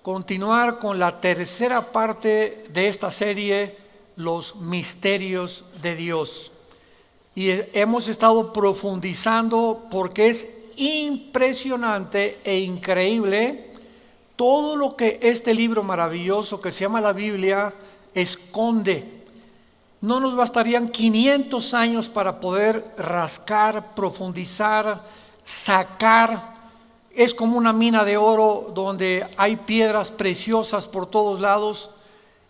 continuar con la tercera parte de esta serie, Los Misterios de Dios. Y hemos estado profundizando porque es impresionante e increíble todo lo que este libro maravilloso que se llama la Biblia esconde. No nos bastarían 500 años para poder rascar, profundizar, sacar. Es como una mina de oro donde hay piedras preciosas por todos lados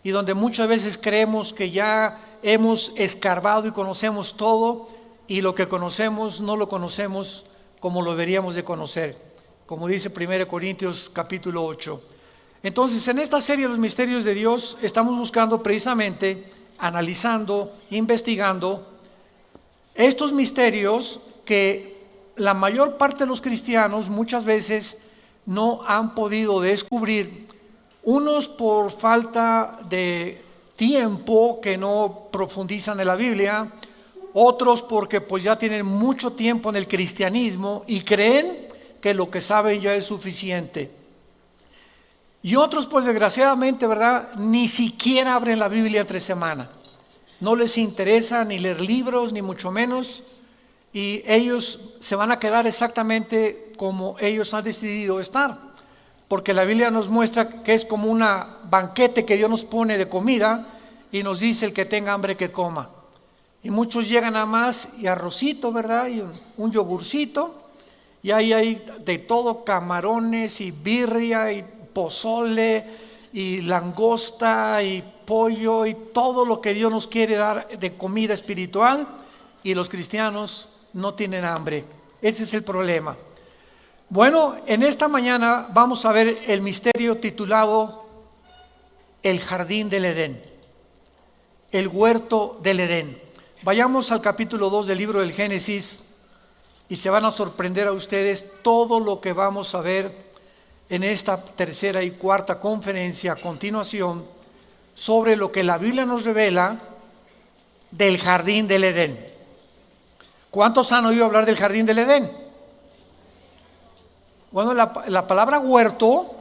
y donde muchas veces creemos que ya hemos escarbado y conocemos todo, y lo que conocemos no lo conocemos como lo deberíamos de conocer, como dice 1 Corintios capítulo 8. Entonces, en esta serie de los misterios de Dios estamos buscando precisamente, analizando, investigando estos misterios que la mayor parte de los cristianos muchas veces no han podido descubrir, unos por falta de tiempo que no profundizan en la Biblia, otros porque pues ya tienen mucho tiempo en el cristianismo y creen que lo que saben ya es suficiente. Y otros pues desgraciadamente, ¿verdad?, ni siquiera abren la Biblia entre semana. No les interesa ni leer libros, ni mucho menos. Y ellos se van a quedar exactamente como ellos han decidido estar, porque la Biblia nos muestra que es como una banquete que Dios nos pone de comida y nos dice: el que tenga hambre que coma. Y muchos llegan a más y arrocito, ¿verdad?, y un yogurcito, y ahí hay de todo: camarones y birria y pozole y langosta y pollo y todo lo que Dios nos quiere dar de comida espiritual, y los cristianos no tienen hambre. Ese es el problema. Bueno, en esta mañana vamos a ver el misterio titulado El Jardín del Edén, el huerto del Edén. Vayamos al capítulo 2 del libro del Génesis y se van a sorprender a ustedes todo lo que vamos a ver en esta tercera y cuarta conferencia a continuación sobre lo que la Biblia nos revela del Jardín del Edén. ¿Cuántos han oído hablar del Jardín del Edén? Bueno, la palabra huerto,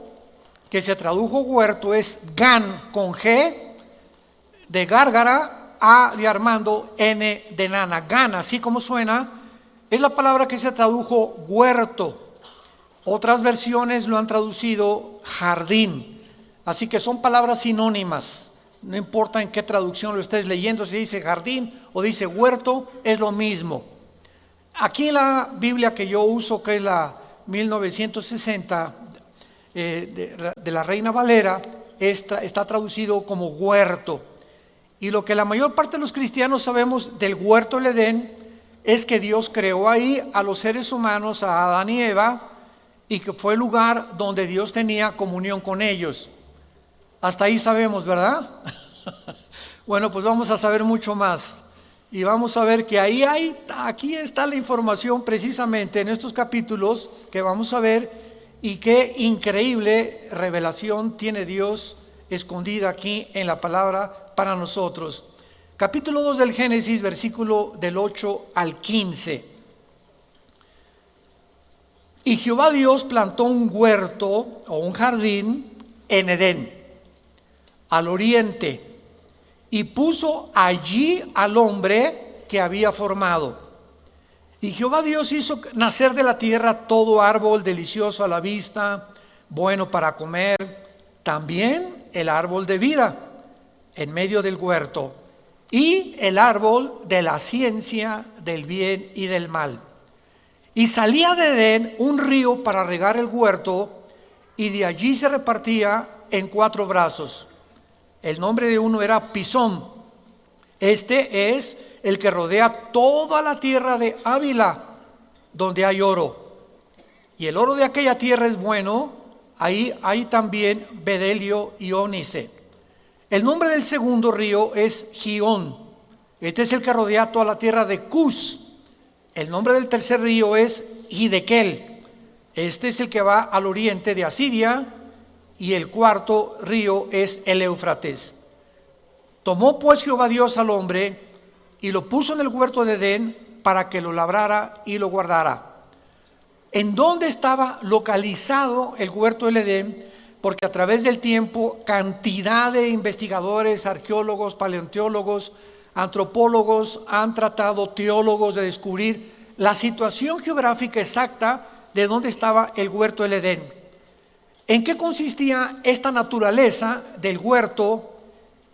que se tradujo huerto, es Gan con G de Gárgara, A de Armando, N de Nana. Gan, así como suena, es la palabra que se tradujo huerto. Otras versiones lo han traducido jardín. Así que son palabras sinónimas. No importa en qué traducción lo estés leyendo, si dice jardín o dice huerto, es lo mismo. Aquí en la Biblia que yo uso, que es la 1960 de la Reina Valera, está traducido como huerto. Y lo que la mayor parte de los cristianos sabemos del huerto del Edén es que Dios creó ahí a los seres humanos, a Adán y Eva, y que fue el lugar donde Dios tenía comunión con ellos. Hasta ahí sabemos, ¿verdad? Bueno, pues vamos a saber mucho más. Y vamos a ver que aquí está la información precisamente en estos capítulos que vamos a ver, y qué increíble revelación tiene Dios escondida aquí en la palabra para nosotros. Capítulo 2 del Génesis, versículo del 8 al 15. Y Jehová Dios plantó un huerto o un jardín en Edén, al oriente, y puso allí al hombre que había formado. Y Jehová Dios hizo nacer de la tierra todo árbol delicioso a la vista, bueno para comer, también el árbol de vida en medio del huerto, y el árbol de la ciencia del bien y del mal. Y salía de Edén un río para regar el huerto, y de allí se repartía en 4 brazos. El nombre de uno era Pisón. Este es el que rodea toda la tierra de Ávila, donde hay oro. Y el oro de aquella tierra es bueno. Ahí hay también bedelio y ónice. El nombre del segundo río es Gihón. Este es el que rodea toda la tierra de Cus. El nombre del tercer río es Hidekel. Este es el que va al oriente de Asiria. Y el cuarto río es el Éufrates. Tomó pues Jehová Dios al hombre y lo puso en el huerto de Edén para que lo labrara y lo guardara. ¿En dónde estaba localizado el huerto del Edén? porque a través del tiempo cantidad de investigadores, arqueólogos, paleontólogos, antropólogos han tratado, teólogos, de descubrir la situación geográfica exacta de dónde estaba el huerto del Edén. ¿En qué consistía esta naturaleza del huerto?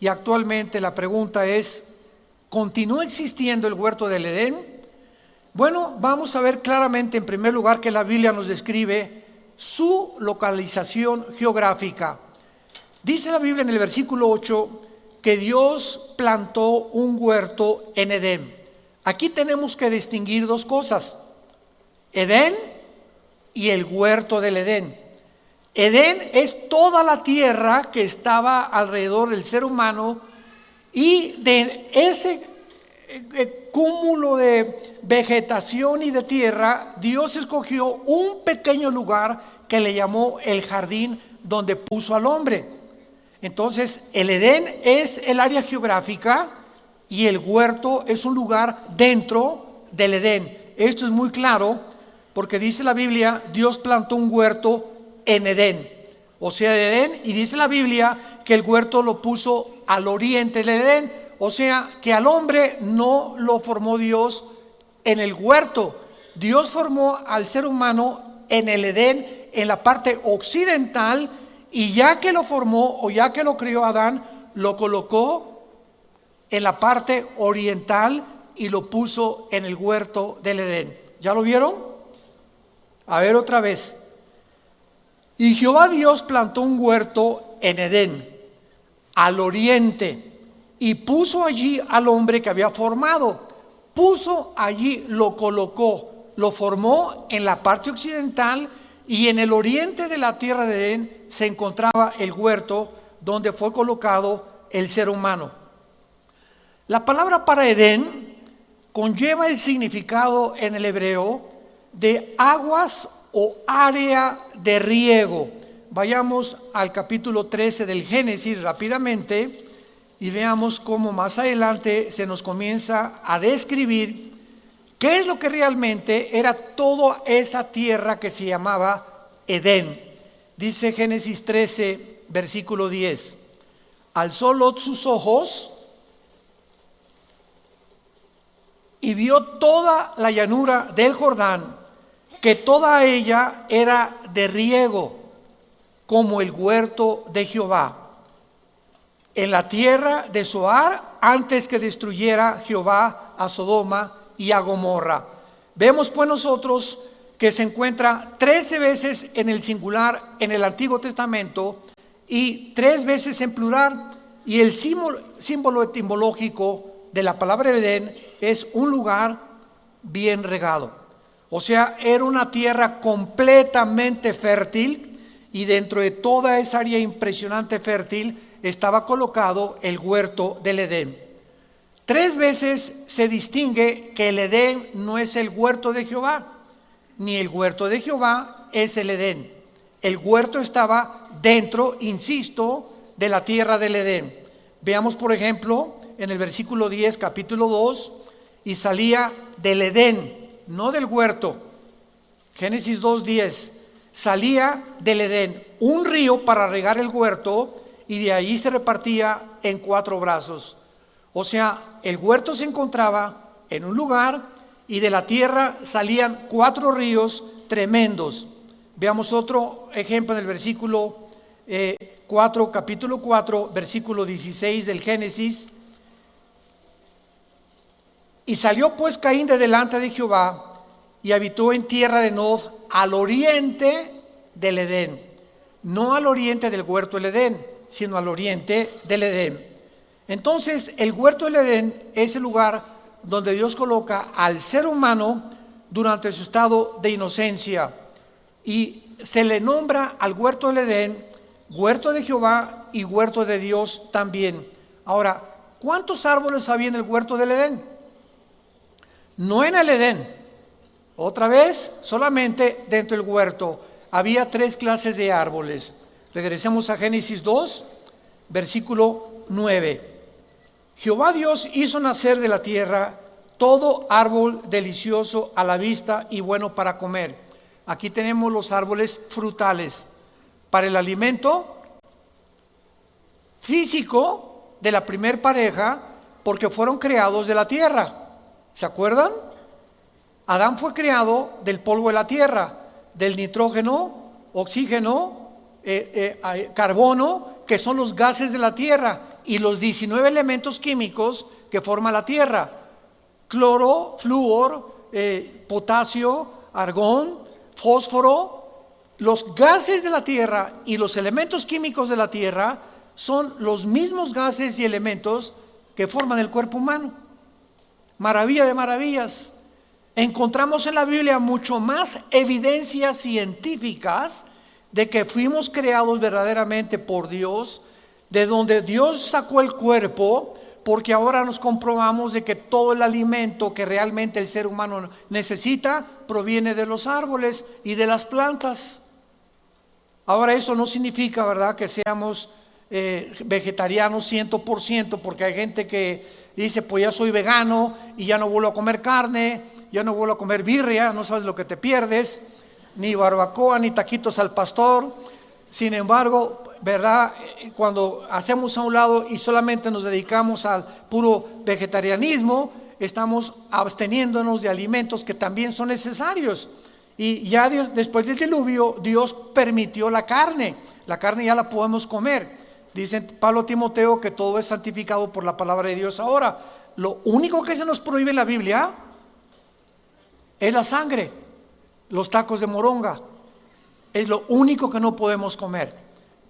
Y actualmente la pregunta es, ¿continúa existiendo el huerto del Edén? Bueno, vamos a ver claramente en primer lugar que la Biblia nos describe su localización geográfica. Dice la Biblia en el versículo 8 que Dios plantó un huerto en Edén. Aquí tenemos que distinguir dos cosas: Edén y el huerto del Edén. Edén es toda la tierra que estaba alrededor del ser humano, y de ese cúmulo de vegetación y de tierra, Dios escogió un pequeño lugar que le llamó el jardín, donde puso al hombre. Entonces, el Edén es el área geográfica y el huerto es un lugar dentro del Edén. Esto es muy claro porque dice la Biblia, Dios plantó un huerto en Edén, o sea, de Edén, y dice la Biblia que el huerto lo puso al oriente del Edén, o sea, que al hombre no lo formó Dios en el huerto. Dios formó al ser humano en el Edén, en la parte occidental, y ya que lo formó o ya que lo crió Adán, lo colocó en la parte oriental y lo puso en el huerto del Edén. ¿Ya lo vieron? A ver otra vez. Y Jehová Dios plantó un huerto en Edén, al oriente, y puso allí al hombre que había formado. Puso allí, lo colocó, lo formó en la parte occidental, y en el oriente de la tierra de Edén se encontraba el huerto donde fue colocado el ser humano. La palabra para Edén conlleva el significado en el hebreo de aguas o área de riego. Vayamos al capítulo 13 del Génesis rápidamente y veamos cómo más adelante se nos comienza a describir qué es lo que realmente era toda esa tierra que se llamaba Edén. Dice Génesis 13, versículo 10: alzó Lot sus ojos y vio toda la llanura del Jordán, que toda ella era de riego, como el huerto de Jehová, en la tierra de Zoar, antes que destruyera Jehová a Sodoma y a Gomorra. Vemos pues nosotros que se encuentra 13 veces en el singular en el Antiguo Testamento y 3 veces en plural, y el símbolo etimológico de la palabra Edén es un lugar bien regado. O sea, era una tierra completamente fértil, y dentro de toda esa área impresionante fértil estaba colocado el huerto del Edén. 3 veces se distingue que el Edén no es el huerto de Jehová, ni el huerto de Jehová es el Edén. El huerto estaba dentro, insisto, de la tierra del Edén. Veamos por ejemplo en el versículo 10, capítulo 2, y salía del Edén, no del huerto. Génesis 2:10, salía del Edén un río para regar el huerto, y de allí se repartía en 4 brazos. O sea, el huerto se encontraba en un lugar, y de la tierra salían 4 ríos tremendos. Veamos otro ejemplo en el versículo 4, capítulo 4, versículo 16 del Génesis. Y salió pues Caín de delante de Jehová, y habitó en tierra de Nod, al oriente del Edén. No al oriente del huerto del Edén, sino al oriente del Edén. Entonces, el huerto del Edén es el lugar donde Dios coloca al ser humano durante su estado de inocencia, y se le nombra al huerto del Edén huerto de Jehová y huerto de Dios también. Ahora, ¿cuántos árboles había en el huerto del Edén? No en el Edén, otra vez, solamente dentro del huerto había 3 clases de árboles. Regresemos a Génesis 2, versículo 9. Jehová Dios hizo nacer de la tierra todo árbol delicioso a la vista y bueno para comer. Aquí tenemos los árboles frutales. para el alimento físico de la primer pareja, porque fueron creados de la tierra. ¿Se acuerdan? Adán fue creado del polvo de la tierra, del nitrógeno, oxígeno, carbono, que son los gases de la tierra, y los 19 elementos químicos que forma la tierra: cloro, flúor, potasio, argón, fósforo. Los gases de la tierra y los elementos químicos de la tierra son los mismos gases y elementos que forman el cuerpo humano. Maravilla de maravillas. Encontramos en la Biblia mucho más evidencias científicas de que fuimos creados verdaderamente por Dios, de donde Dios sacó el cuerpo, porque ahora nos comprobamos de que todo el alimento que realmente el ser humano necesita proviene de los árboles y de las plantas. Ahora, eso no significa, ¿verdad?, que seamos vegetarianos 100%, porque hay gente que dice, pues ya soy vegano y ya no vuelvo a comer carne, ya no vuelvo a comer birria, no sabes lo que te pierdes, ni barbacoa, ni taquitos al pastor. Sin embargo, ¿verdad?, cuando hacemos a un lado y solamente nos dedicamos al puro vegetarianismo, estamos absteniéndonos de alimentos que también son necesarios. Y ya Dios, después del diluvio, Dios permitió la carne ya la podemos comer. Dice Pablo a Timoteo que todo es santificado por la palabra de Dios. Ahora, lo único que se nos prohíbe en la Biblia es la sangre, los tacos de moronga. Es lo único que no podemos comer.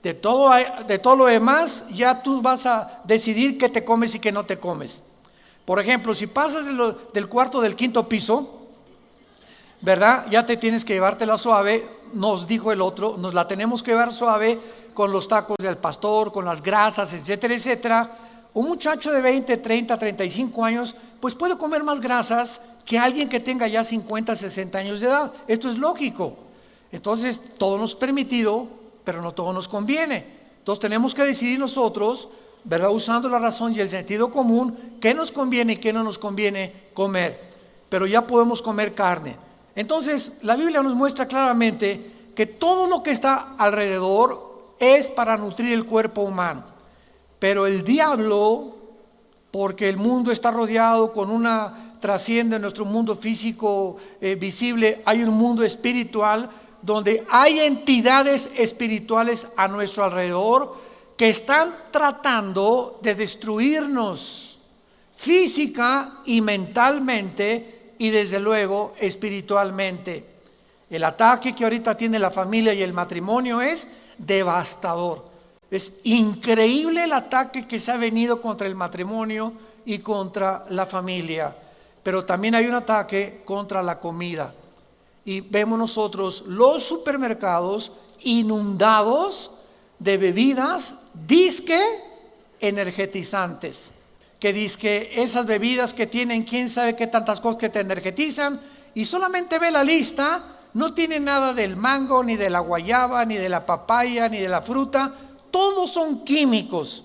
De todo lo demás, ya tú vas a decidir qué te comes y qué no te comes. Por ejemplo, si pasas del cuarto del quinto piso, ¿verdad?, ya te tienes que llevártela suave. Nos dijo el otro, nos la tenemos que llevar suave con los tacos del pastor, con las grasas, etcétera, etcétera. Un muchacho de 20, 30, 35 años, pues puede comer más grasas que alguien que tenga ya 50, 60 años de edad. Esto es lógico. Entonces, todo nos es permitido, pero no todo nos conviene. Entonces, tenemos que decidir nosotros, ¿verdad?, usando la razón y el sentido común, qué nos conviene y qué no nos conviene comer. Pero ya podemos comer carne. Entonces, la Biblia nos muestra claramente que todo lo que está alrededor es para nutrir el cuerpo humano. Pero el diablo, porque el mundo está rodeado con trasciende nuestro mundo físico visible, hay un mundo espiritual donde hay entidades espirituales a nuestro alrededor que están tratando de destruirnos física y mentalmente, y desde luego espiritualmente. El ataque que ahorita tiene la familia y el matrimonio es devastador. Es increíble el ataque que se ha venido contra el matrimonio y contra la familia. Pero también hay un ataque contra la comida. Y vemos nosotros los supermercados inundados de bebidas disque energetizantes. Que dizque esas bebidas que tienen quién sabe qué tantas cosas que te energetizan, y solamente ve la lista, no tiene nada del mango, ni de la guayaba, ni de la papaya, ni de la fruta, todos son químicos,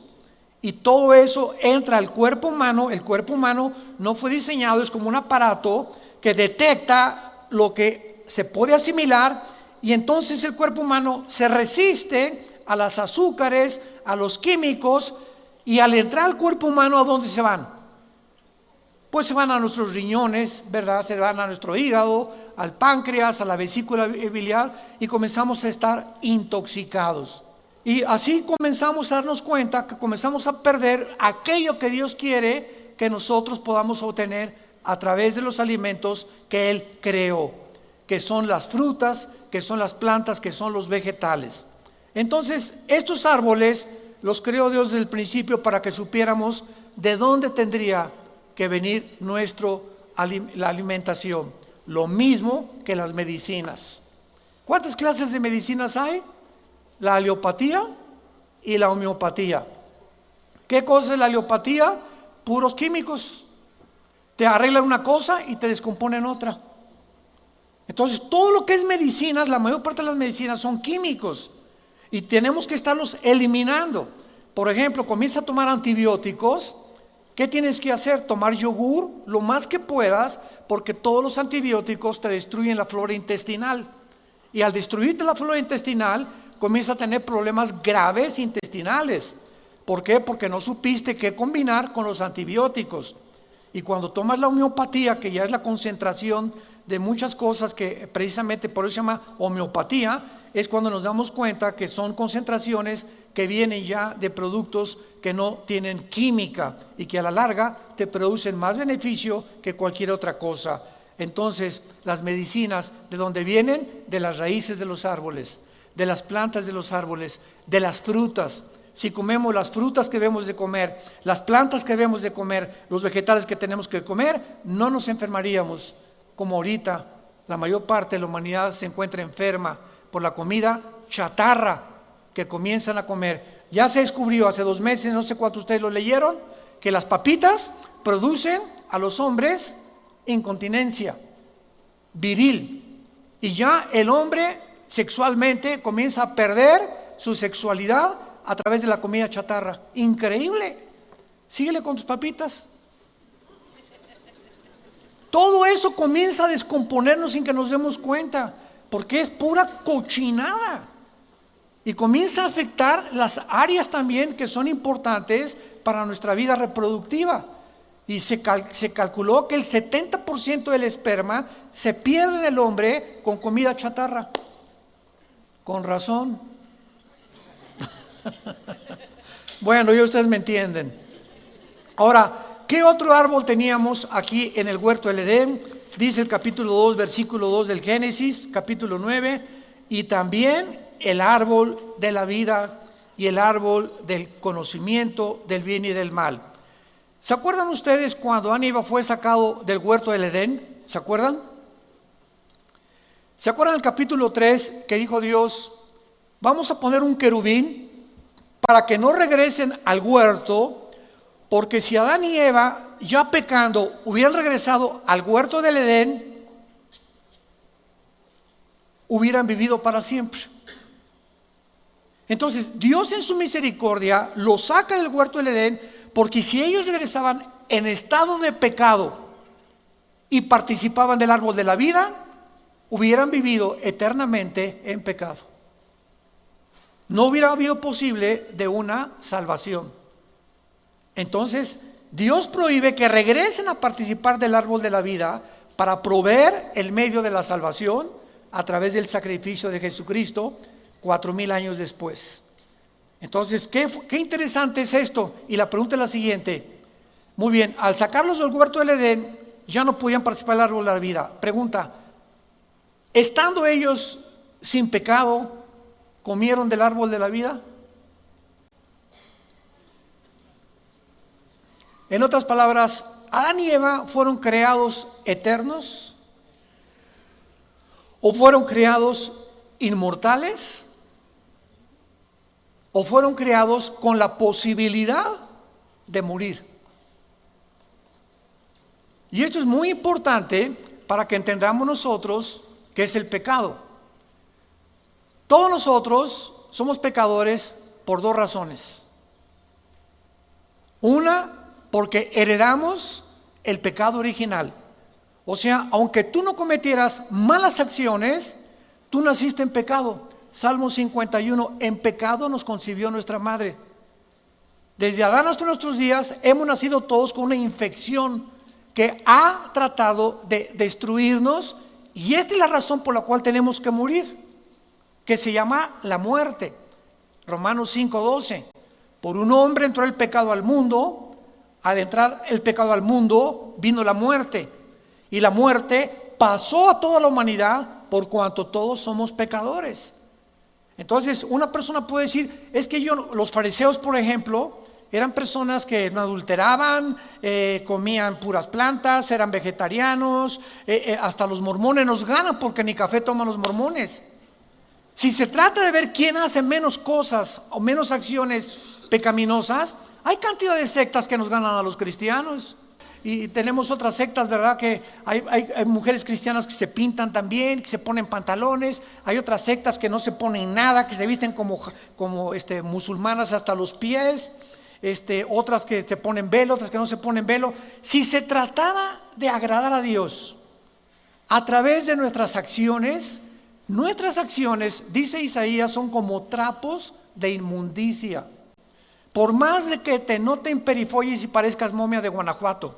y todo eso entra al cuerpo humano. El cuerpo humano no fue diseñado, es como un aparato que detecta lo que se puede asimilar, y entonces el cuerpo humano se resiste a las azúcares, a los químicos. Y al entrar al cuerpo humano, ¿a dónde se van? Pues se van a nuestros riñones, ¿verdad? Se van a nuestro hígado, al páncreas, a la vesícula biliar, y comenzamos a estar intoxicados. Y así comenzamos a darnos cuenta que comenzamos a perder aquello que Dios quiere que nosotros podamos obtener a través de los alimentos que Él creó, que son las frutas, que son las plantas, que son los vegetales. Entonces, estos árboles los creó Dios desde el principio para que supiéramos de dónde tendría que venir la alimentación. Lo mismo que las medicinas. ¿Cuántas clases de medicinas hay? La alopatía y la homeopatía. ¿Qué cosa es la alopatía? Puros químicos. Te arreglan una cosa y te descomponen otra. Entonces, todo lo que es medicinas, la mayor parte de las medicinas son químicos. Y tenemos que estarlos eliminando. Por ejemplo, comienza a tomar antibióticos. ¿Qué tienes que hacer? Tomar yogur lo más que puedas, porque todos los antibióticos te destruyen la flora intestinal. Y al destruirte la flora intestinal, comienza a tener problemas graves intestinales. ¿Por qué? Porque no supiste qué combinar con los antibióticos. Y cuando tomas la homeopatía, que ya es la concentración de muchas cosas, que precisamente por eso se llama homeopatía, es cuando nos damos cuenta que son concentraciones que vienen ya de productos que no tienen química y que a la larga te producen más beneficio que cualquier otra cosa. Entonces, las medicinas, ¿de dónde vienen? De las raíces de los árboles, de las plantas de los árboles, de las frutas. Si comemos las frutas que debemos de comer, las plantas que debemos de comer, los vegetales que tenemos que comer, no nos enfermaríamos, como ahorita la mayor parte de la humanidad se encuentra enferma por la comida chatarra que comienzan a comer. Ya se descubrió hace 2 meses, no sé cuántos de ustedes lo leyeron, que las papitas producen a los hombres incontinencia viril, y ya el hombre sexualmente comienza a perder su sexualidad a través de la comida chatarra. Increíble. Síguele con tus papitas. Todo eso comienza a descomponernos sin que nos demos cuenta, porque es pura cochinada. Y comienza a afectar las áreas también que son importantes para nuestra vida reproductiva. Y se calculó que el 70% del esperma se pierde del hombre con comida chatarra. Con razón. Bueno, ya ustedes me entienden. Ahora, ¿qué otro árbol teníamos aquí en el huerto del Edén? Dice el capítulo 2, versículo 2 del Génesis, capítulo 9, y también el árbol de la vida y el árbol del conocimiento del bien y del mal. ¿Se acuerdan ustedes cuando Adán y Eva fue sacado del huerto del Edén? ¿Se acuerdan? ¿Se acuerdan el capítulo 3 que dijo Dios, vamos a poner un querubín para que no regresen al huerto, porque si Adán y Eva, ya pecando, hubieran regresado al huerto del Edén, hubieran vivido para siempre? Entonces, Dios en su misericordia los saca del huerto del Edén, porque si ellos regresaban en estado de pecado y participaban del árbol de la vida, hubieran vivido eternamente en pecado. No hubiera habido posible de una salvación. Entonces, Dios prohíbe que regresen a participar del árbol de la vida para proveer el medio de la salvación a través del sacrificio de Jesucristo 4000 años después. Entonces, qué interesante es esto. Y la pregunta es la siguiente. Muy bien, al sacarlos del huerto del Edén, ya no podían participar del árbol de la vida. Pregunta, estando ellos sin pecado, ¿comieron del árbol de la vida? En otras palabras, ¿Adán y Eva fueron creados eternos? ¿O fueron creados inmortales? ¿O fueron creados con la posibilidad de morir? Y esto es muy importante para que entendamos nosotros qué es el pecado. Todos nosotros somos pecadores por 2 razones. Una, porque heredamos el pecado original. O sea, aunque tú no cometieras malas acciones, tú naciste en pecado. Salmo 51, en pecado nos concibió nuestra madre. Desde Adán hasta nuestros días hemos nacido todos con una infección que ha tratado de destruirnos, y esta es la razón por la cual tenemos que morir, que se llama la muerte. Romanos 5:12. Por un hombre entró el pecado al mundo, al entrar el pecado al mundo vino la muerte, y la muerte pasó a toda la humanidad por cuanto todos somos pecadores. Entonces una persona puede decir, es que los fariseos, por ejemplo, eran personas que no adulteraban, comían puras plantas, eran vegetarianos, hasta los mormones nos ganan porque ni café toman los mormones. Si se trata de ver quién hace menos cosas o menos acciones pecaminosas, hay cantidad de sectas que nos ganan a los cristianos. Y tenemos otras sectas, ¿verdad? Que hay mujeres cristianas que se pintan también, que se ponen pantalones. Hay otras sectas que no se ponen nada, que se visten como musulmanas hasta los pies. Otras que se ponen velo, otras que no se ponen velo. Si se tratara de agradar a Dios a través de nuestras acciones, Nuestras acciones, dice Isaías, son como trapos de inmundicia. Por más de que te noten perifolles y parezcas momia de Guanajuato,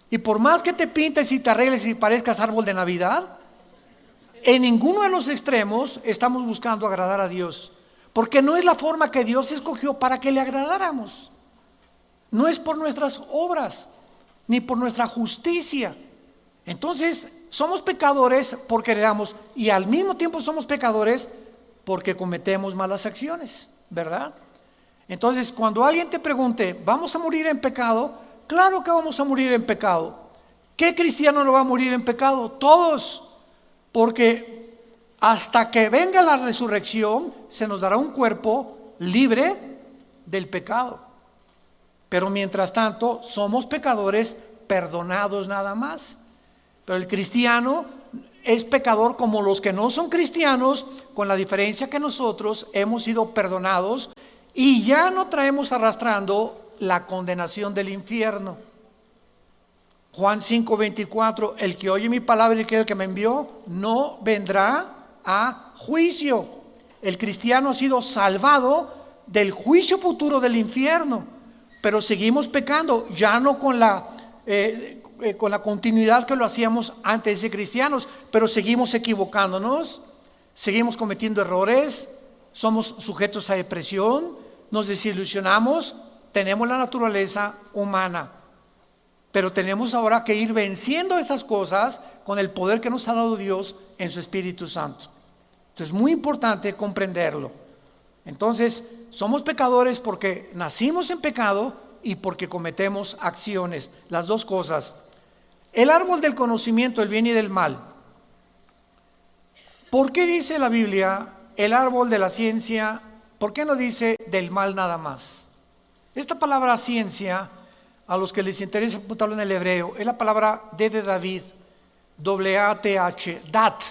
y por más que te pintes y te arregles y parezcas árbol de Navidad, en ninguno de los extremos estamos buscando agradar a Dios, porque no es la forma que Dios escogió para que le agradáramos. No es por nuestras obras, ni por nuestra justicia. Entonces, somos pecadores porque heredamos, y al mismo tiempo somos pecadores porque cometemos malas acciones, ¿verdad? Entonces, cuando alguien te pregunte, ¿vamos a morir en pecado? Claro que vamos a morir en pecado. ¿Qué cristiano no va a morir en pecado? Todos. Porque hasta que venga la resurrección, se nos dará un cuerpo libre del pecado. Pero mientras tanto, somos pecadores perdonados nada más. Pero el cristiano es pecador como los que no son cristianos, con la diferencia que nosotros hemos sido perdonados y ya no traemos arrastrando la condenación del infierno. Juan 5:24, el que oye mi palabra y cree el que me envió, no vendrá a juicio. El cristiano ha sido salvado del juicio futuro del infierno, pero seguimos pecando, ya no con la continuidad que lo hacíamos antes de cristianos, pero seguimos equivocándonos, seguimos cometiendo errores, somos sujetos a depresión, nos desilusionamos, tenemos la naturaleza humana. Pero tenemos ahora que ir venciendo esas cosas con el poder que nos ha dado Dios en su Espíritu Santo. Entonces es muy importante comprenderlo. Entonces, somos pecadores porque nacimos en pecado y porque cometemos acciones, las dos cosas. El árbol del conocimiento del bien y del mal. ¿Por qué dice la Biblia el árbol de la ciencia? ¿Por qué no dice del mal nada más? Esta palabra ciencia, a los que les interesa apuntarlo en el hebreo, es la palabra D de David, W-A-T-H, dat,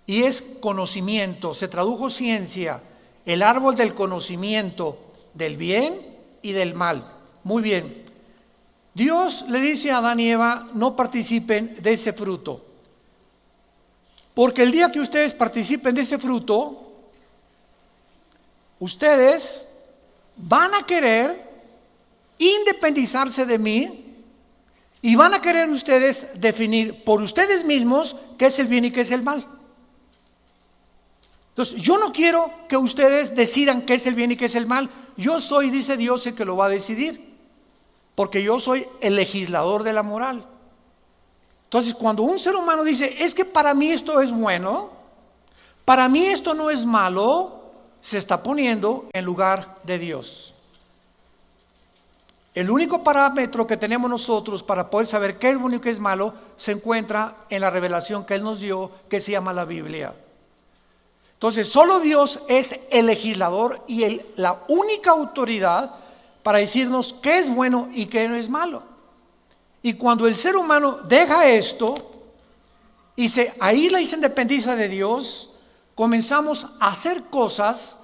y es conocimiento, se tradujo ciencia, el árbol del conocimiento del bien y del mal. Muy bien, Dios le dice a Adán y Eva, no participen de ese fruto, porque el día que ustedes participen de ese fruto, ustedes van a querer independizarse de mí y van a querer ustedes definir por ustedes mismos qué es el bien y qué es el mal. Entonces, yo no quiero que ustedes decidan qué es el bien y qué es el mal. Yo soy, dice Dios, el que lo va a decidir, porque yo soy el legislador de la moral. Entonces, cuando un ser humano dice, es que para mí esto es bueno, para mí esto no es malo, se está poniendo en lugar de Dios. El único parámetro que tenemos nosotros para poder saber qué es bueno y qué es malo se encuentra en la revelación que Él nos dio, que se llama la Biblia. Entonces, solo Dios es el legislador y la única autoridad para decirnos qué es bueno y qué no es malo. Y cuando el ser humano deja esto y se aísla y se independiza de Dios, comenzamos a hacer cosas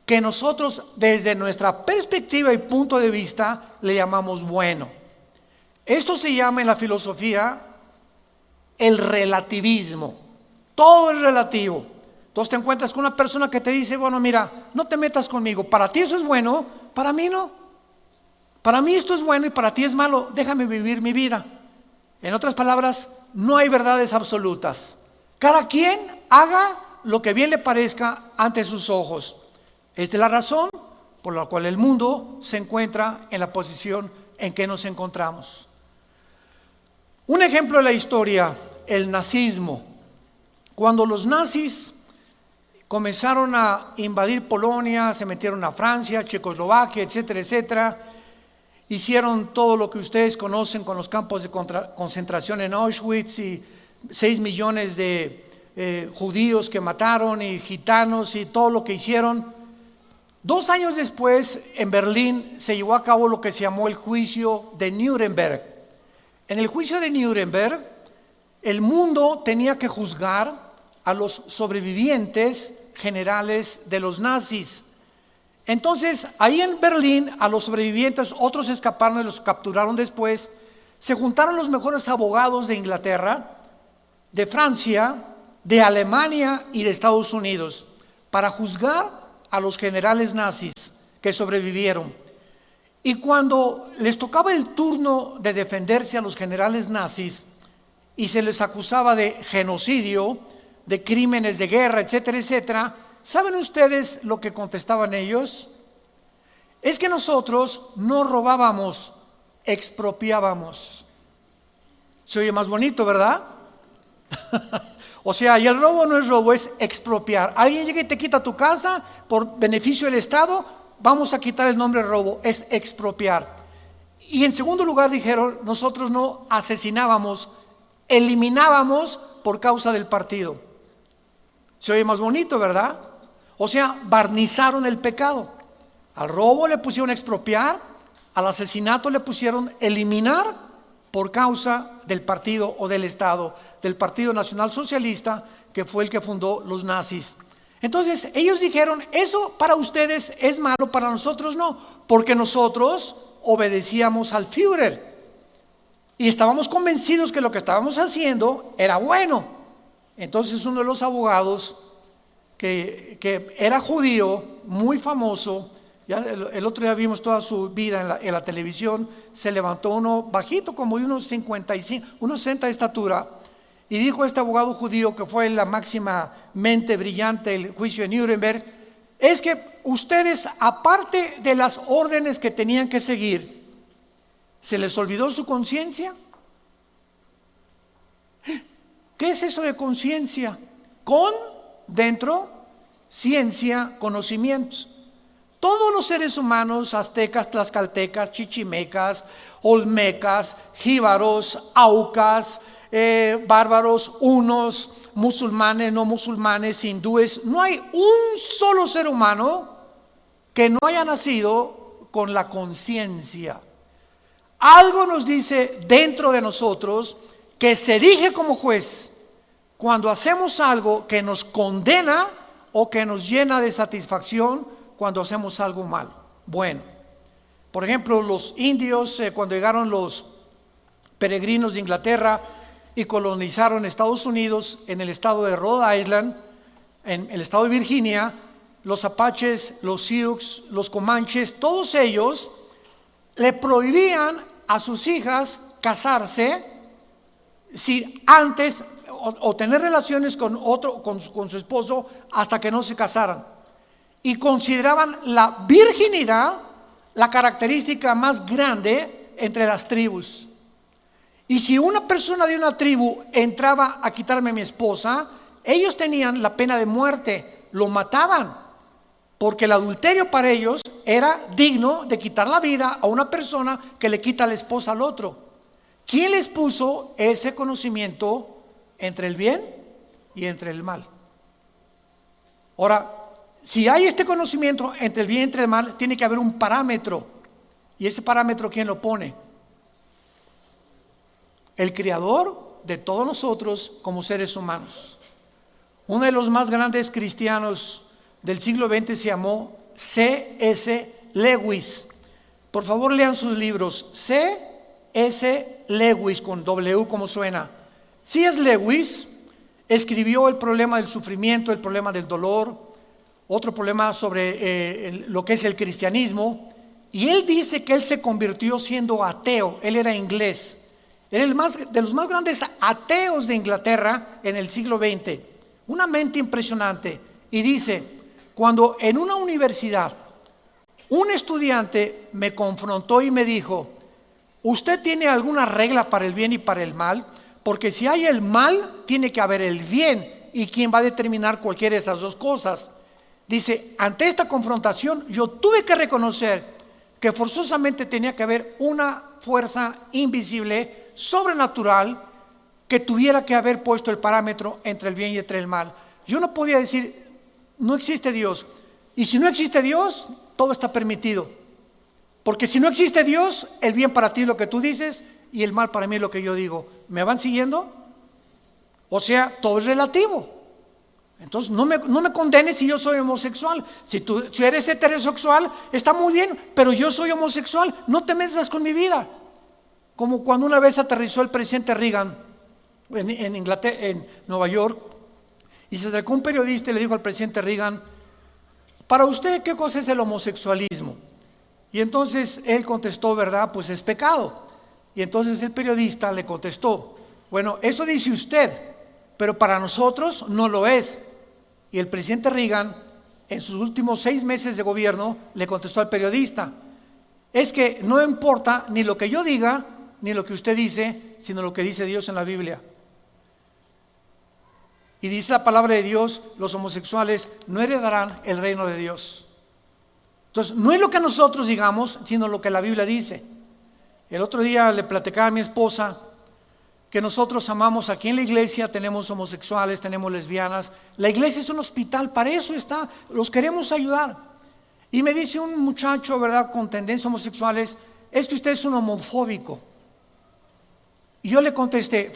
que nosotros desde nuestra perspectiva y punto de vista le llamamos bueno. Esto se llama en la filosofía el relativismo. Todo es relativo. Entonces te encuentras con una persona que te dice, bueno, mira, no te metas conmigo, para ti eso es bueno, para mí no. Para mí esto es bueno y para ti es malo, déjame vivir mi vida. En otras palabras, no hay verdades absolutas. Cada quien haga lo que bien le parezca ante sus ojos. Esta es la razón por la cual el mundo se encuentra en la posición en que nos encontramos. Un ejemplo de la historia, el nazismo. Cuando los nazis comenzaron a invadir Polonia, se metieron a Francia, Checoslovaquia, etcétera, etcétera, hicieron todo lo que ustedes conocen con los campos de concentración en Auschwitz y 6 millones de judíos que mataron y gitanos y todo lo que hicieron. 2 años después, en Berlín, se llevó a cabo lo que se llamó el juicio de Nuremberg. En el juicio de Nuremberg, el mundo tenía que juzgar a los sobrevivientes generales de los nazis. Entonces, ahí en Berlín, a los sobrevivientes, otros escaparon y los capturaron después. Se juntaron los mejores abogados de Inglaterra, de Francia, de Alemania y de Estados Unidos para juzgar a los generales nazis que sobrevivieron. Y cuando les tocaba el turno de defenderse a los generales nazis y se les acusaba de genocidio, de crímenes de guerra, etcétera, etcétera, ¿saben ustedes lo que contestaban ellos? Es que nosotros no robábamos, expropiábamos. Se oye más bonito, ¿verdad? O sea, y el robo no es robo, es expropiar. Alguien llega y te quita tu casa por beneficio del Estado, vamos a quitar el nombre robo, es expropiar. Y en segundo lugar dijeron, nosotros no asesinábamos, eliminábamos por causa del partido. Se oye más bonito, ¿verdad? O sea, barnizaron el pecado. Al robo le pusieron expropiar, al asesinato le pusieron eliminar por causa del partido o del Estado, del Partido Nacional Socialista, que fue el que fundó los nazis. Entonces ellos dijeron, eso para ustedes es malo, para nosotros no, porque nosotros obedecíamos al Führer y estábamos convencidos que lo que estábamos haciendo era bueno. Entonces uno de los abogados que era judío, muy famoso, ya el otro día vimos toda su vida en la televisión, se levantó uno bajito, como de unos 55, unos 60 de estatura, y dijo a este abogado judío, que fue la máxima mente brillante del juicio de Nuremberg, es que ustedes, aparte de las órdenes que tenían que seguir, ¿se les olvidó su conciencia? ¿Qué es eso de conciencia? Con, dentro, ciencia, conocimientos. Todos los seres humanos, aztecas, tlaxcaltecas, chichimecas, olmecas, jíbaros, aucas, bárbaros, hunos, musulmanes, no musulmanes, hindúes, no hay un solo ser humano que no haya nacido con la conciencia. Algo nos dice dentro de nosotros que se erige como juez cuando hacemos algo que nos condena o que nos llena de satisfacción cuando hacemos algo malo. Bueno, por ejemplo, los indios, cuando llegaron los peregrinos de Inglaterra y colonizaron Estados Unidos, en el estado de Rhode Island, en el estado de Virginia, los apaches, los sioux, los comanches, todos ellos le prohibían a sus hijas casarse si antes o tener relaciones con otro, con su esposo, hasta que no se casaran. Y consideraban la virginidad la característica más grande entre las tribus. Y si una persona de una tribu entraba a quitarme a mi esposa, ellos tenían la pena de muerte, lo mataban, porque el adulterio para ellos era digno de quitar la vida a una persona que le quita la esposa al otro. ¿Quién les puso ese conocimiento entre el bien y entre el mal? Ahora, si hay este conocimiento entre el bien y entre el mal, tiene que haber un parámetro. ¿Y ese parámetro quién lo pone? El creador de todos nosotros como seres humanos. Uno de los más grandes cristianos del siglo XX se llamó C.S. Lewis. Por favor, lean sus libros. C.S. Lewis, con W como suena. C.S. Lewis escribió el problema del sufrimiento, el problema del dolor, otro problema sobre lo que es el cristianismo, y él dice que él se convirtió siendo ateo. Él era inglés, era de los más grandes ateos de Inglaterra en el siglo XX, una mente impresionante. Y dice, cuando en una universidad un estudiante me confrontó y me dijo, ¿usted tiene alguna regla para el bien y para el mal? Porque si hay el mal, tiene que haber el bien, y ¿quién va a determinar cualquiera de esas dos cosas? Dice, ante esta confrontación yo tuve que reconocer que forzosamente tenía que haber una fuerza invisible, sobrenatural, que tuviera que haber puesto el parámetro entre el bien y entre el mal. Yo no podía decir, no existe Dios. Y si no existe Dios, todo está permitido. Porque si no existe Dios, el bien para ti es lo que tú dices y el mal para mí es lo que yo digo. ¿Me van siguiendo? O sea, todo es relativo. Entonces no me condenes si yo soy homosexual. Si eres heterosexual, está muy bien, pero yo soy homosexual, no te metas con mi vida. Como cuando una vez aterrizó el presidente Reagan en Inglaterra, en Nueva York, Y se acercó un periodista y le dijo al presidente Reagan: para usted, ¿qué cosa es el homosexualismo? Y entonces él contestó, ¿verdad? Pues es pecado. Y entonces el periodista le contestó: bueno, eso dice usted, pero para nosotros no lo es. Y el presidente Reagan, en sus últimos 6 meses de gobierno, le contestó al periodista: es que no importa ni lo que yo diga, ni lo que usted dice, sino lo que dice Dios en la Biblia. Y dice la palabra de Dios: los homosexuales no heredarán el reino de Dios. Entonces, no es lo que nosotros digamos, sino lo que la Biblia dice. El otro día le platicaba a mi esposa que nosotros amamos, aquí en la iglesia tenemos homosexuales, tenemos lesbianas. La iglesia es un hospital, para eso está, los queremos ayudar. Y me dice un muchacho, ¿verdad?, con tendencias homosexuales: es que usted es un homofóbico. Y yo le contesté,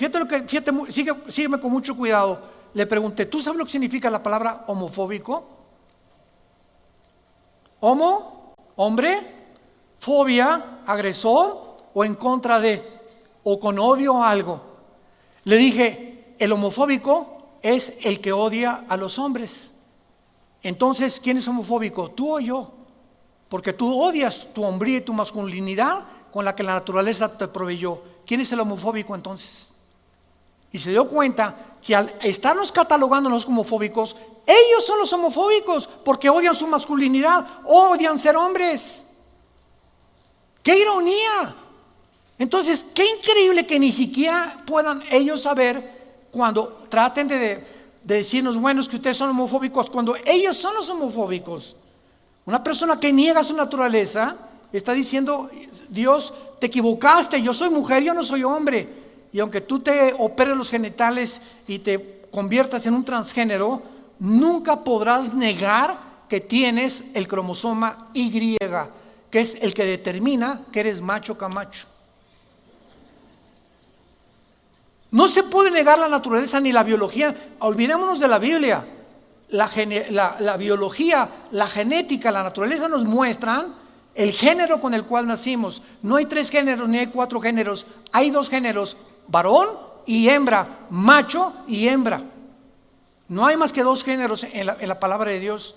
sígueme con mucho cuidado. Le pregunté: ¿tú sabes lo que significa la palabra homofóbico? Homo, hombre, fobia, agresor, o en contra de, o con odio a algo. Le dije: el homofóbico es el que odia a los hombres. Entonces, ¿quién es homofóbico? ¿Tú o yo? Porque tú odias tu hombría y tu masculinidad con la que la naturaleza te proveyó. ¿Quién es el homofóbico entonces? Y se dio cuenta que al estarnos catalogándonos como homofóbicos, ellos son los homofóbicos, porque odian su masculinidad, odian ser hombres. ¡Qué ironía! Entonces, qué increíble que ni siquiera puedan ellos saber, cuando traten de decirnos: bueno, es que ustedes son homofóbicos, cuando ellos son los homofóbicos. Una persona que niega su naturaleza está diciendo: Dios, te equivocaste, yo soy mujer, yo no soy hombre. Y aunque tú te operes los genitales y te conviertas en un transgénero, nunca podrás negar que tienes el cromosoma Y, que es el que determina que eres macho camacho. No se puede negar la naturaleza ni la biología. Olvidémonos de la Biblia. La biología, la genética, la naturaleza nos muestran el género con el cual nacimos. No hay 3 géneros ni hay 4 géneros. Hay 2 géneros: varón y hembra, macho y hembra. No hay más que 2 géneros en la palabra de Dios.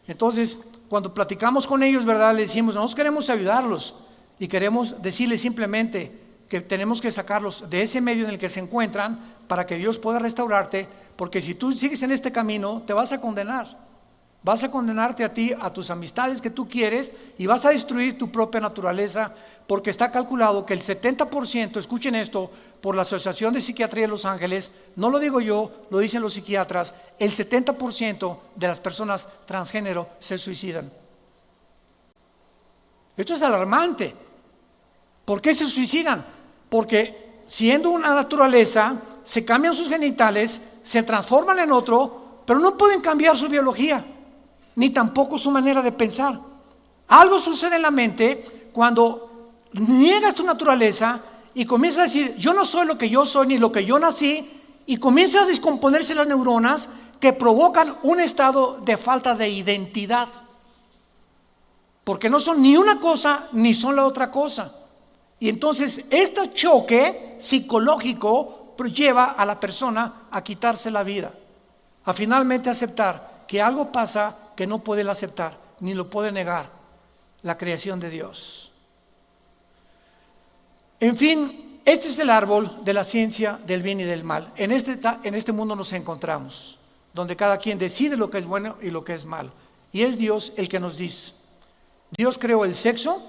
Entonces, cuando platicamos con ellos, ¿verdad?, le decimos: nosotros queremos ayudarlos y queremos decirles simplemente que tenemos que sacarlos de ese medio en el que se encuentran para que Dios pueda restaurarte, porque si tú sigues en este camino te vas a condenar. Vas a condenarte a ti, a tus amistades que tú quieres, y vas a destruir tu propia naturaleza, porque está calculado que el 70%, escuchen esto, por la Asociación de Psiquiatría de Los Ángeles, no lo digo yo, lo dicen los psiquiatras, el 70% de las personas transgénero se suicidan. Esto es alarmante. ¿Por qué se suicidan? Porque siendo una naturaleza, se cambian sus genitales, se transforman en otro, pero no pueden cambiar su biología, ni tampoco su manera de pensar. Algo sucede en la mente cuando niegas tu naturaleza y comienzas a decir: yo no soy lo que yo soy ni lo que yo nací, y comienzan a descomponerse las neuronas que provocan un estado de falta de identidad, porque no son ni una cosa ni son la otra cosa. Y entonces este choque psicológico lleva a la persona a quitarse la vida, a finalmente aceptar que algo pasa que no puede aceptar ni lo puede negar: la creación de Dios. En fin, este es el árbol de la ciencia del bien y del mal. En este mundo nos encontramos, donde cada quien decide lo que es bueno y lo que es malo, y es Dios el que nos dice. Dios creó el sexo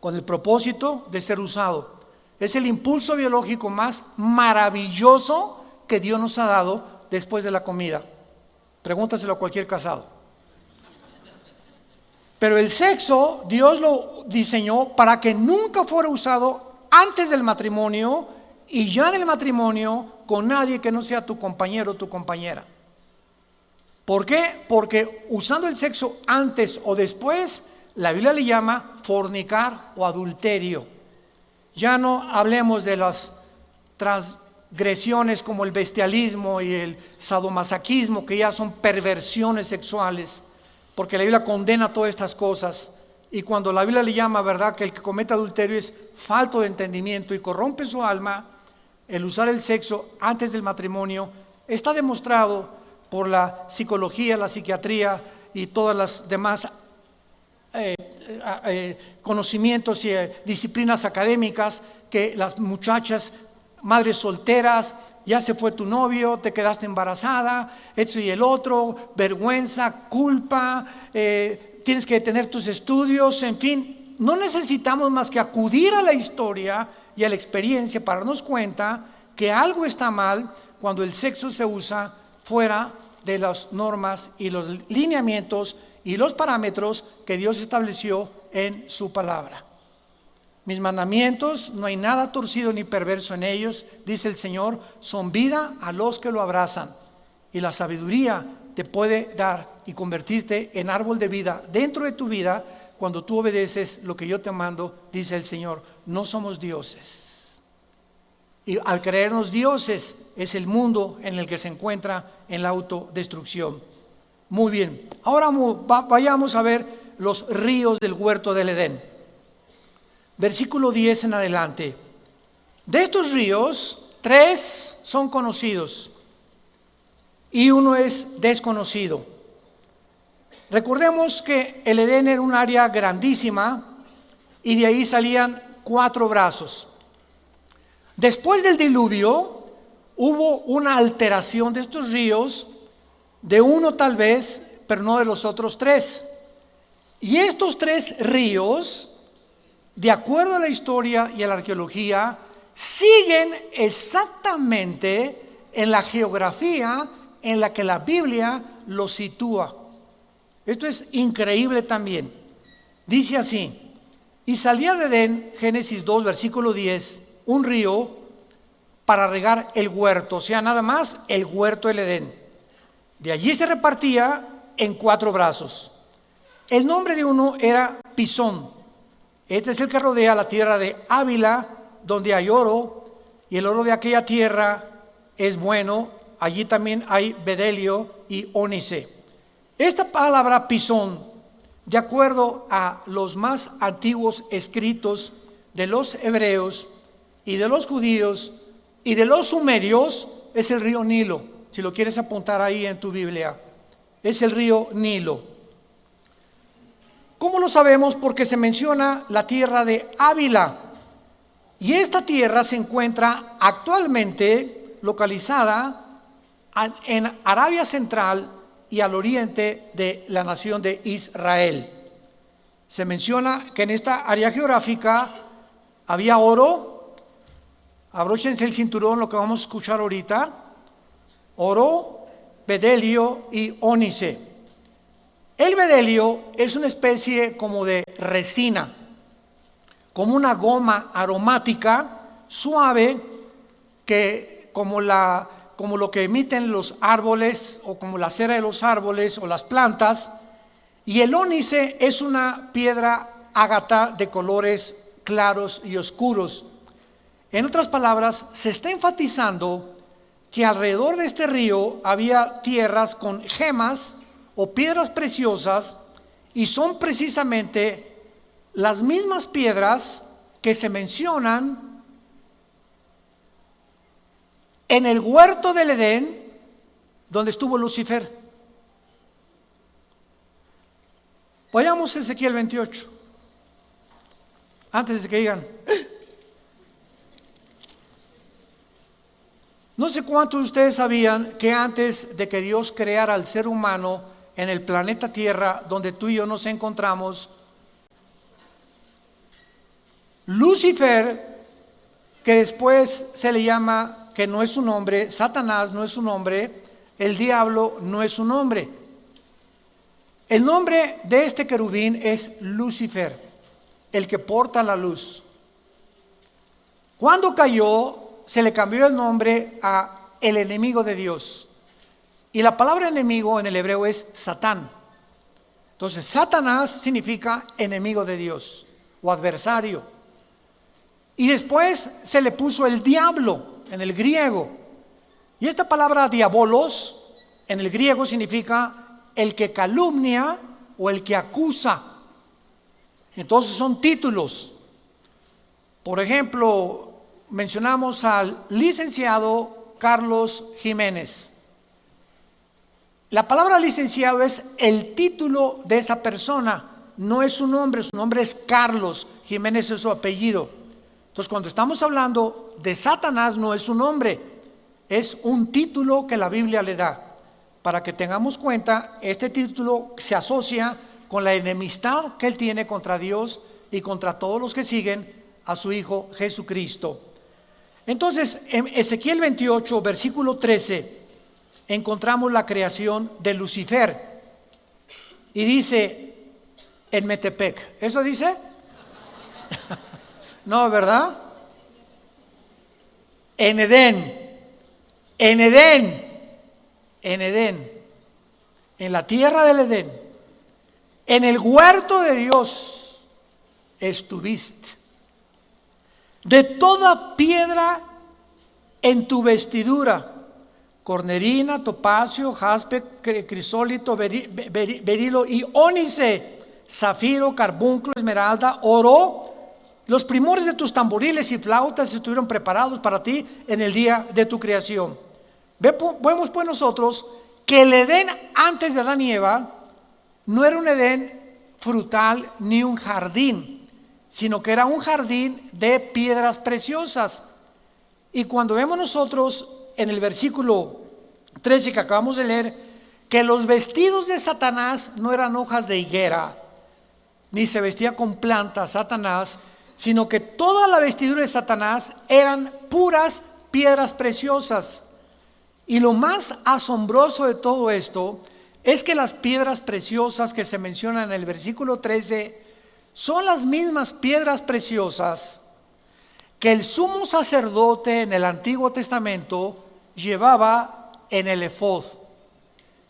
con el propósito de ser usado. Es el impulso biológico más maravilloso que Dios nos ha dado después de la comida. Pregúntaselo a cualquier casado. Pero el sexo Dios lo diseñó para que nunca fuera usado antes del matrimonio y ya del matrimonio con nadie que no sea tu compañero o tu compañera. ¿Por qué? Porque usando el sexo antes o después, la Biblia le llama fornicar o adulterio. Ya no hablemos de las transgresiones como el bestialismo y el sadomasoquismo, que ya son perversiones sexuales, porque la Biblia condena todas estas cosas. Y cuando la Biblia le llama, ¿verdad?, que el que comete adulterio es falto de entendimiento y corrompe su alma, el usar el sexo antes del matrimonio está demostrado por la psicología, la psiquiatría y todas las demás conocimientos y disciplinas académicas, que las muchachas, madres solteras, ya se fue tu novio, te quedaste embarazada, esto y el otro, vergüenza, culpa, tienes que detener tus estudios, en fin, no necesitamos más que acudir a la historia y a la experiencia para darnos cuenta que algo está mal cuando el sexo se usa fuera de las normas y los lineamientos y los parámetros que Dios estableció en su palabra. Mis mandamientos, no hay nada torcido ni perverso en ellos, dice el Señor, son vida a los que lo abrazan, y la sabiduría te puede dar y convertirte en árbol de vida dentro de tu vida cuando tú obedeces lo que yo te mando, dice el Señor. No somos dioses, y al creernos dioses es el mundo en el que se encuentra en la autodestrucción. Muy bien, ahora vayamos a ver los ríos del huerto del Edén. Versículo 10 en adelante. De estos ríos, 3 son conocidos y uno es desconocido. Recordemos que el Edén era un área grandísima y de ahí salían 4 brazos. Después del diluvio hubo una alteración de estos ríos, de uno tal vez, pero no de los otros 3. Y estos 3 ríos, de acuerdo a la historia y a la arqueología, siguen exactamente en la geografía en la que la Biblia los sitúa. Esto es increíble también. Dice así: y salía de Edén, Génesis 2, versículo 10, un río para regar el huerto, o sea, nada más el huerto del Edén. De allí se repartía en 4 brazos. El nombre de uno era Pisón. Este es el que rodea la tierra de Ávila, donde hay oro, y el oro de aquella tierra es bueno. Allí también hay bedelio y ónice. Esta palabra Pisón, de acuerdo a los más antiguos escritos de los hebreos y de los judíos y de los sumerios, es el río Nilo. Si lo quieres apuntar ahí en tu Biblia, es el río Nilo. ¿Cómo lo sabemos? Porque se menciona la tierra de Ávila, y esta tierra se encuentra actualmente localizada en Arabia Central y al oriente de la nación de Israel. Se menciona que en esta área geográfica había oro. Abróchense el cinturón, lo que vamos a escuchar ahorita: oro, bedelio y ónice. El bedelio es una especie como de resina, como una goma aromática suave, que como lo que emiten los árboles, o como la cera de los árboles o las plantas. Y el ónice es una piedra ágata de colores claros y oscuros. En otras palabras, se está enfatizando que alrededor de este río había tierras con gemas o piedras preciosas, y son precisamente las mismas piedras que se mencionan en el huerto del Edén, donde estuvo Lucifer. Vayamos a Ezequiel 28, antes de que digan. No sé cuántos de ustedes sabían que antes de que Dios creara al ser humano en el planeta Tierra, donde tú y yo nos encontramos, Lucifer, que después se le llama, que no es su nombre, Satanás no es su nombre, el diablo no es su nombre. El nombre de este querubín es Lucifer, el que porta la luz. Cuando cayó, se le cambió el nombre a el enemigo de Dios. Y la palabra enemigo en el hebreo es Satán. Entonces, Satanás significa enemigo de Dios o adversario. Y después se le puso el diablo en el griego. Y esta palabra diabolos en el griego significa el que calumnia o el que acusa. Entonces son títulos. Por ejemplo, mencionamos al licenciado Carlos Jiménez. La palabra licenciado es el título de esa persona, no es su nombre es Carlos Jiménez, es su apellido. Entonces, cuando estamos hablando de Satanás, no es su nombre, es un título que la Biblia le da. Para que tengamos cuenta, este título se asocia con la enemistad que él tiene contra Dios y contra todos los que siguen a su Hijo Jesucristo. Entonces, en Ezequiel 28, versículo 13, encontramos la creación de Lucifer. Y dice, en Metepec, ¿eso dice? No, ¿verdad? En Edén, en la tierra del Edén, en el huerto de Dios estuviste. De toda piedra en tu vestidura, cornerina, topacio, jaspe, crisólito, berilo y ónice, zafiro, carbunculo, esmeralda, oro. Los primores de tus tamboriles y flautas estuvieron preparados para ti en el día de tu creación. Vemos pues nosotros que el Edén antes de Adán y Eva no era un Edén frutal ni un jardín, sino que era un jardín de piedras preciosas. Y cuando vemos nosotros en el versículo 13 que acabamos de leer, que los vestidos de Satanás no eran hojas de higuera, ni se vestía con plantas Satanás, sino que toda la vestidura de Satanás eran puras piedras preciosas. Y lo más asombroso de todo esto es que las piedras preciosas que se mencionan en el versículo 13 son las mismas piedras preciosas que el sumo sacerdote en el Antiguo Testamento llevaba en el efod.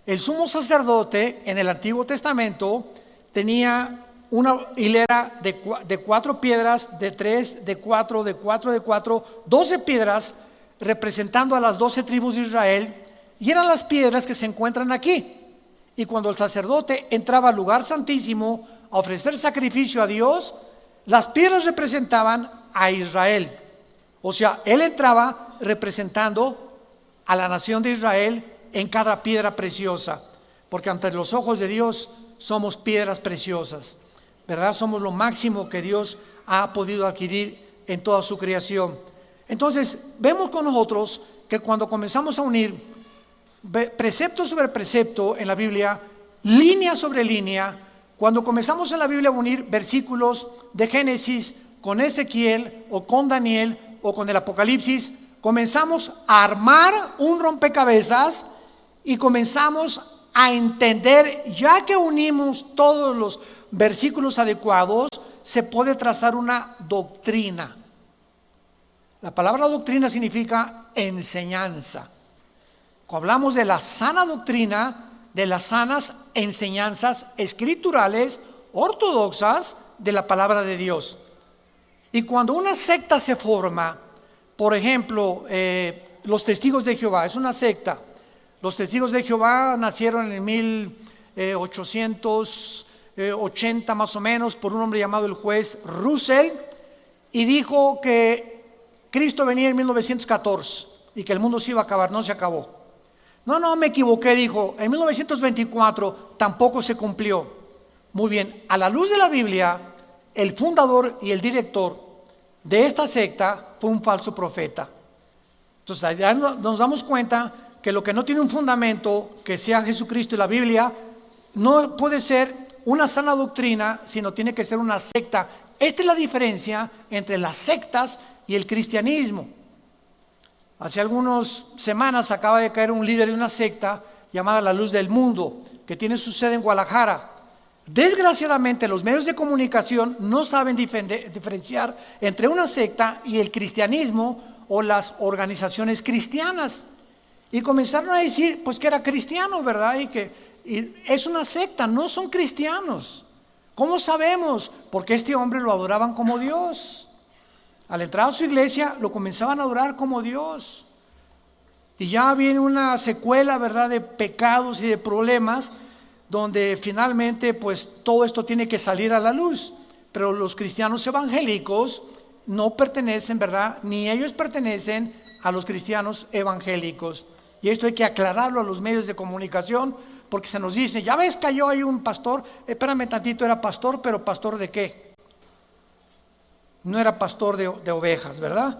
El sumo sacerdote en el Antiguo Testamento tenía una hilera de 4 piedras, de 3, de 4, de 4, de 4, 12 piedras representando a las 12 tribus de Israel, y eran las piedras que se encuentran aquí. Y cuando el sacerdote entraba al lugar santísimo a ofrecer sacrificio a Dios, las piedras representaban a Israel. O sea, él entraba representando a la nación de Israel en cada piedra preciosa, porque ante los ojos de Dios somos piedras preciosas, ¿verdad? Somos lo máximo que Dios ha podido adquirir en toda su creación. Entonces, vemos con nosotros que cuando comenzamos a unir precepto sobre precepto en la Biblia, línea sobre línea, cuando comenzamos en la Biblia a unir versículos de Génesis con Ezequiel o con Daniel o con el Apocalipsis, comenzamos a armar un rompecabezas y comenzamos a entender, ya que unimos todos los versículos adecuados, se puede trazar una doctrina. La palabra doctrina significa enseñanza. Cuando hablamos de la sana doctrina, de las sanas enseñanzas escriturales ortodoxas de la palabra de Dios. Y cuando una secta se forma, por ejemplo, los Testigos de Jehová, es una secta. Los Testigos de Jehová nacieron en 1880 más o menos por un hombre llamado el juez Russell, y dijo que Cristo venía en 1914 y que el mundo se iba a acabar. No se acabó. No, me equivoqué, dijo, en 1924 tampoco se cumplió. Muy bien, a la luz de la Biblia, el fundador y el director de esta secta fue un falso profeta. Entonces, allá nos damos cuenta que lo que no tiene un fundamento, que sea Jesucristo y la Biblia, no puede ser una sana doctrina, sino tiene que ser una secta. Esta es la diferencia entre las sectas y el cristianismo. Hace algunas semanas acaba de caer un líder de una secta llamada La Luz del Mundo, que tiene su sede en Guadalajara. Desgraciadamente, los medios de comunicación no saben diferenciar entre una secta y el cristianismo o las organizaciones cristianas. Y comenzaron a decir, pues que era cristiano, ¿verdad? Y es una secta, no son cristianos. ¿Cómo sabemos? Porque este hombre lo adoraban como Dios. Al entrar a su iglesia lo comenzaban a adorar como Dios. Y ya viene una secuela, ¿verdad?, de pecados y de problemas, donde finalmente pues todo esto tiene que salir a la luz. Pero los cristianos evangélicos no pertenecen, ¿verdad?, ni ellos pertenecen a los cristianos evangélicos. Y esto hay que aclararlo a los medios de comunicación, porque se nos dice, ya ves, cayó ahí un pastor. Espérame tantito, era pastor, pero ¿pastor de qué? No era pastor de ovejas, ¿verdad?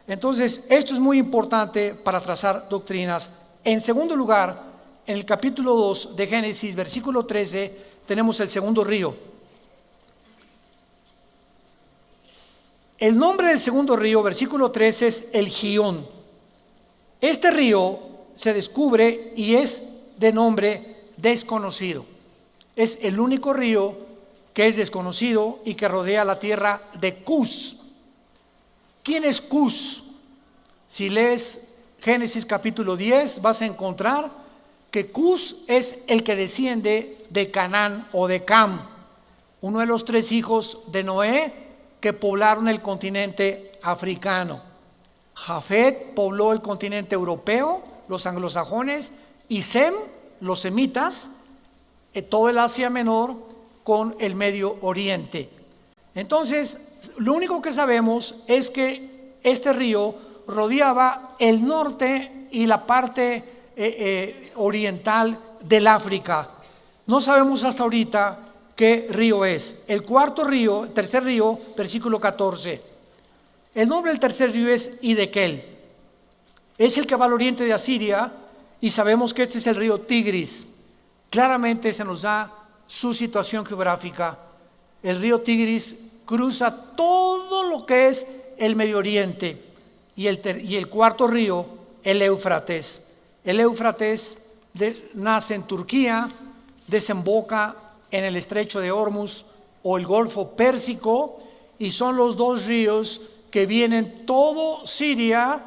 Entonces, esto es muy importante para trazar doctrinas. En segundo lugar, en el capítulo 2 de Génesis, versículo 13, tenemos el segundo río. El nombre del segundo río, versículo 13, es el Gihón. Este río se descubre y es de nombre desconocido. Es el único río que es desconocido y que rodea la tierra de Cus. ¿Quién es Cus? Si lees Génesis capítulo 10, vas a encontrar que Cus es el que desciende de Canaán o de Cam, uno de los 3 hijos de Noé que poblaron el continente africano. Jafet pobló el continente europeo, los anglosajones, y Sem, los semitas, todo el Asia Menor con el Medio Oriente. Entonces, lo único que sabemos es que este río rodeaba el norte y la parte oriental del África. No sabemos hasta ahorita qué río es. El tercer río, versículo 14. El nombre del tercer río es Hidekel. Es el que va al oriente de Asiria y sabemos que este es el río Tigris. Claramente se nos da su situación geográfica. El río Tigris cruza todo lo que es el Medio Oriente. Y el cuarto río, el Éufrates. El Éufrates nace en Turquía, desemboca en el estrecho de Hormuz o el Golfo Pérsico, y son los 2 ríos que vienen todo Siria,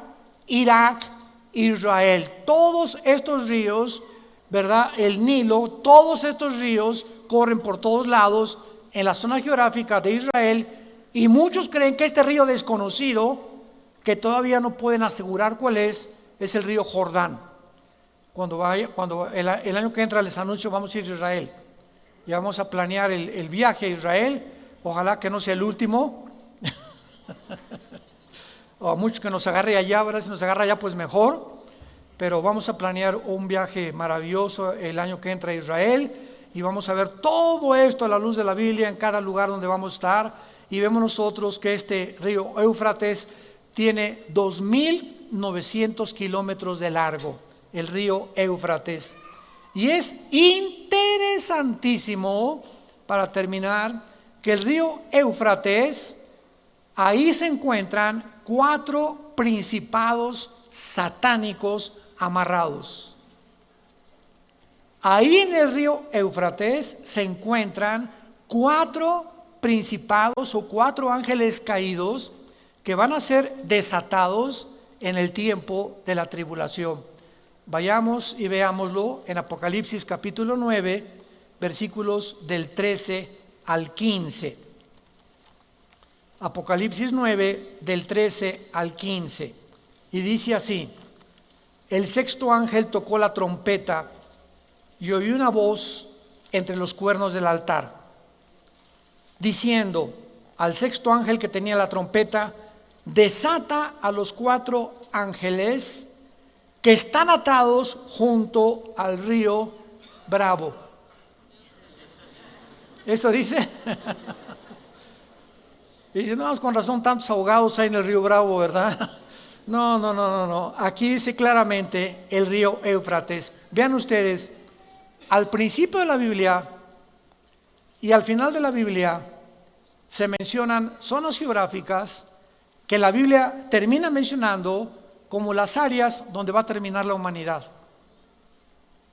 Irak, Israel. Todos estos ríos, ¿verdad? El Nilo, todos estos ríos corren por todos lados en la zona geográfica de Israel, y muchos creen que este río desconocido, que todavía no pueden asegurar cuál es el río Jordán. Cuando el año que entra les anuncio, vamos a ir a Israel. Ya vamos a planear el viaje a Israel. Ojalá que no sea el último. O a muchos que nos agarre allá, ¿verdad? Si nos agarra allá, pues mejor. Pero vamos a planear un viaje maravilloso el año que entra a Israel. Y vamos a ver todo esto a la luz de la Biblia en cada lugar donde vamos a estar. Y vemos nosotros que este río Éufrates tiene 2.900 kilómetros de largo. El río Éufrates. Y es interesantísimo, para terminar, que el río Éufrates, ahí se encuentran 4 principados satánicos amarrados. Ahí en el río Éufrates se encuentran 4 principados o 4 ángeles caídos que van a ser desatados en el tiempo de la tribulación. Vayamos y veámoslo en Apocalipsis capítulo 9, versículos del 13 al 15. Apocalipsis 9, del 13 al 15. Y dice así: el sexto ángel tocó la trompeta y oí una voz entre los cuernos del altar, diciendo al sexto ángel que tenía la trompeta: desata a los 4 ángeles que están atados junto al río Bravo. ¿Eso dice? Y dice, no, con razón tantos ahogados hay en el río Bravo, ¿verdad? No. Aquí dice claramente el río Éufrates. Vean ustedes, al principio de la Biblia y al final de la Biblia se mencionan zonas geográficas que la Biblia termina mencionando como las áreas donde va a terminar la humanidad.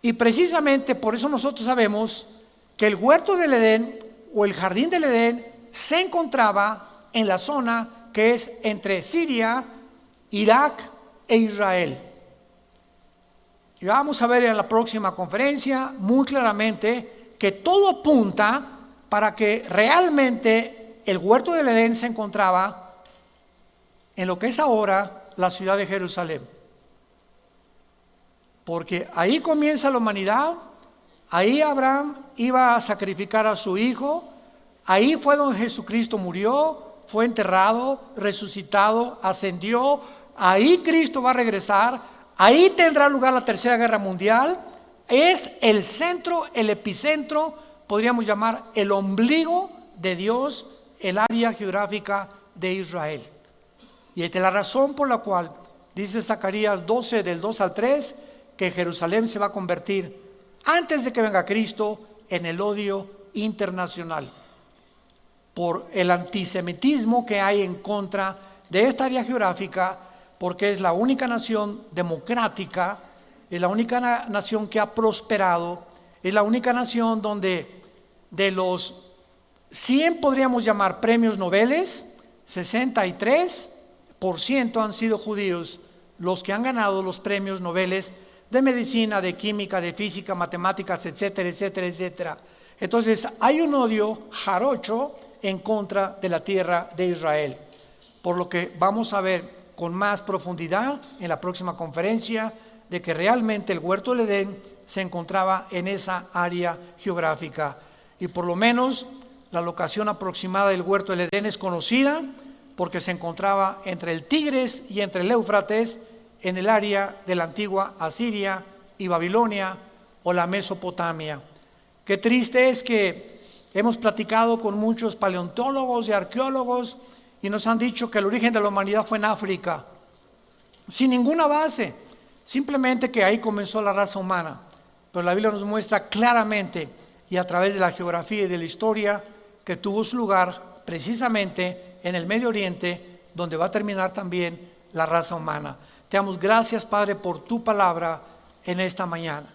Y precisamente por eso nosotros sabemos que el huerto del Edén o el jardín del Edén se encontraba en la zona que es entre Siria, Irak e Israel. Y vamos a ver en la próxima conferencia muy claramente que todo apunta para que realmente el huerto del Edén se encontraba en lo que es ahora la ciudad de Jerusalén. Porque ahí comienza la humanidad, ahí Abraham iba a sacrificar a su hijo, ahí fue donde Jesucristo murió, fue enterrado, resucitado, ascendió, ahí Cristo va a regresar, ahí tendrá lugar la tercera guerra mundial, es el centro, el epicentro, podríamos llamar el ombligo de Dios, el área geográfica de Israel. Y esta es la razón por la cual dice Zacarías 12 del 2 al 3 que Jerusalén se va a convertir, antes de que venga Cristo, en el odio internacional por el antisemitismo que hay en contra de esta área geográfica, porque es la única nación democrática, es la única nación que ha prosperado, es la única nación donde de los 100 podríamos llamar premios Nobel, 63% han sido judíos los que han ganado los premios Nobel de medicina, de química, de física, matemáticas, etcétera, etcétera, etcétera. Entonces hay un odio jarocho en contra de la tierra de Israel, por lo que vamos a ver con más profundidad en la próxima conferencia de que realmente el huerto del Edén se encontraba en esa área geográfica, y por lo menos la locación aproximada del huerto del Edén es conocida porque se encontraba entre el Tigris y entre el Éufrates, en el área de la antigua Asiria y Babilonia o la Mesopotamia. Qué triste es que hemos platicado con muchos paleontólogos y arqueólogos y nos han dicho que el origen de la humanidad fue en África, sin ninguna base, simplemente que ahí comenzó la raza humana. Pero la Biblia nos muestra claramente y a través de la geografía y de la historia que tuvo su lugar precisamente en el Medio Oriente, donde va a terminar también la raza humana. Te damos gracias, Padre, por tu palabra en esta mañana.